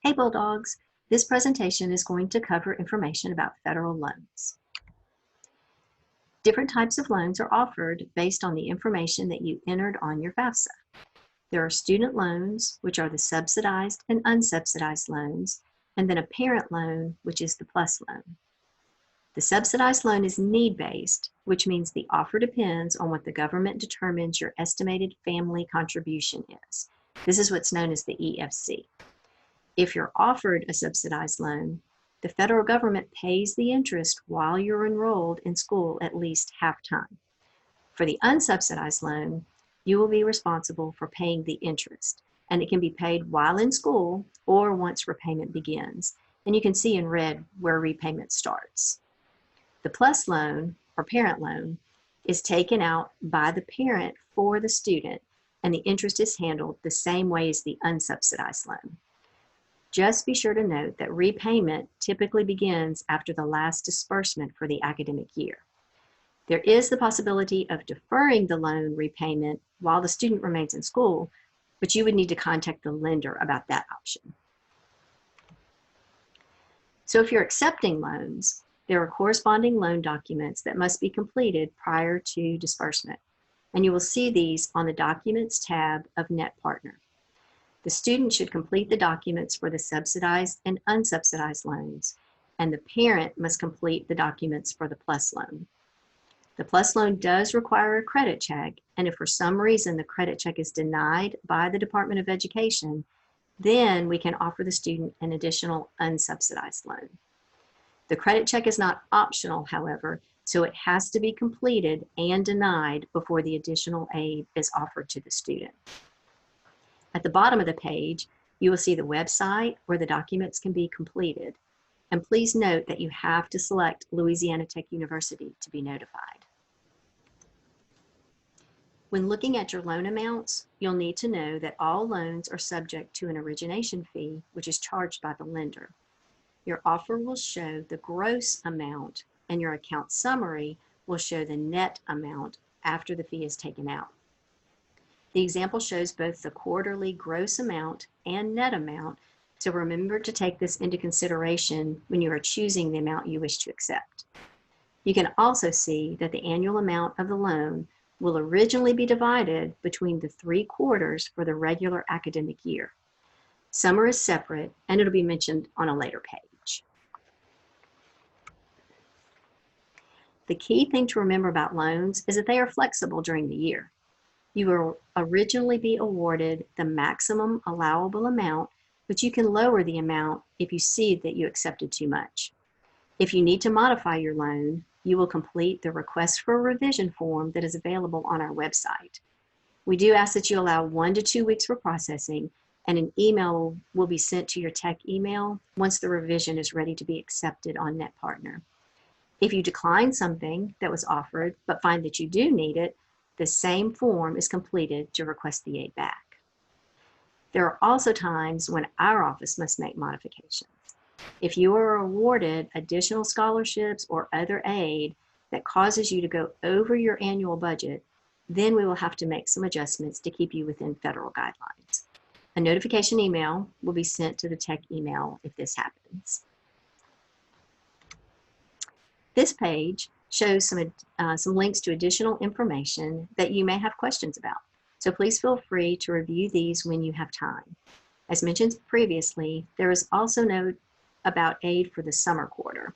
Hey Bulldogs, this presentation is going to cover information about federal loans. Different types of loans are offered based on the information that you entered on your FAFSA. There are student loans, which are the subsidized and unsubsidized loans, and then a parent loan, which is the PLUS loan. The subsidized loan is need-based, which means the offer depends on what the government determines your estimated family contribution is. This is what's known as the EFC. If you're offered a subsidized loan, the federal government pays the interest while you're enrolled in school at least half time. For the unsubsidized loan, you will be responsible for paying the interest, and it can be paid while in school or once repayment begins. And you can see in red where repayment starts. The PLUS loan, or parent loan, is taken out by the parent for the student, and the interest is handled the same way as the unsubsidized loan. Just be sure to note that repayment typically begins after the last disbursement for the academic year. There is the possibility of deferring the loan repayment while the student remains in school, but you would need to contact the lender about that option. So if you're accepting loans, there are corresponding loan documents that must be completed prior to disbursement, and you will see these on the Documents tab of NetPartner. The student should complete the documents for the subsidized and unsubsidized loans, and the parent must complete the documents for the PLUS loan. The PLUS loan does require a credit check, and if for some reason the credit check is denied by the Department of Education, then we can offer the student an additional unsubsidized loan. The credit check is not optional, however, so it has to be completed and denied before the additional aid is offered to the student. At the bottom of the page, you will see the website where the documents can be completed. And please note that you have to select Louisiana Tech University to be notified. When looking at your loan amounts, you'll need to know that all loans are subject to an origination fee, which is charged by the lender. Your offer will show the gross amount, and your account summary will show the net amount after the fee is taken out. The example shows both the quarterly gross amount and net amount, so remember to take this into consideration when you are choosing the amount you wish to accept. You can also see that the annual amount of the loan will originally be divided between the 3 quarters for the regular academic year. Summer is separate, and it'll be mentioned on a later page. The key thing to remember about loans is that they are flexible during the year. You will originally be awarded the maximum allowable amount, but you can lower the amount if you see that you accepted too much. If you need to modify your loan, you will complete the request for a revision form that is available on our website. We do ask that you allow 1 to 2 weeks for processing, and an email will be sent to your tech email once the revision is ready to be accepted on NetPartner. If you decline something that was offered but find that you do need it, the same form is completed to request the aid back. There are also times when our office must make modifications. If you are awarded additional scholarships or other aid that causes you to go over your annual budget, then we will have to make some adjustments to keep you within federal guidelines. A notification email will be sent to the tech email if this happens. This page shows some links to additional information that you may have questions about. So please feel free to review these when you have time. As mentioned previously, there is also note about aid for the summer quarter.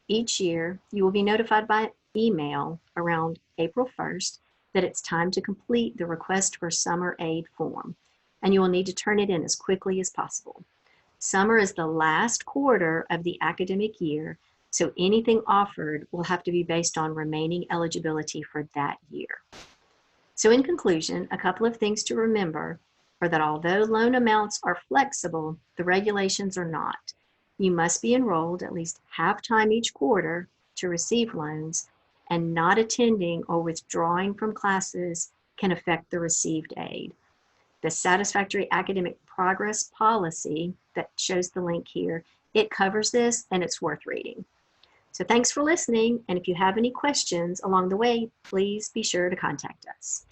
Each year, you will be notified by email around April 1st that it's time to complete the request for summer aid form, and you will need to turn it in as quickly as possible. Summer is the last quarter of the academic year, so anything offered will have to be based on remaining eligibility for that year. So in conclusion, a couple of things to remember are that although loan amounts are flexible, the regulations are not. You must be enrolled at least half time each quarter to receive loans, and not attending or withdrawing from classes can affect the received aid. The Satisfactory Academic Progress Policy that shows the link here, it covers this, and it's worth reading. So thanks for listening, and if you have any questions along the way, please be sure to contact us.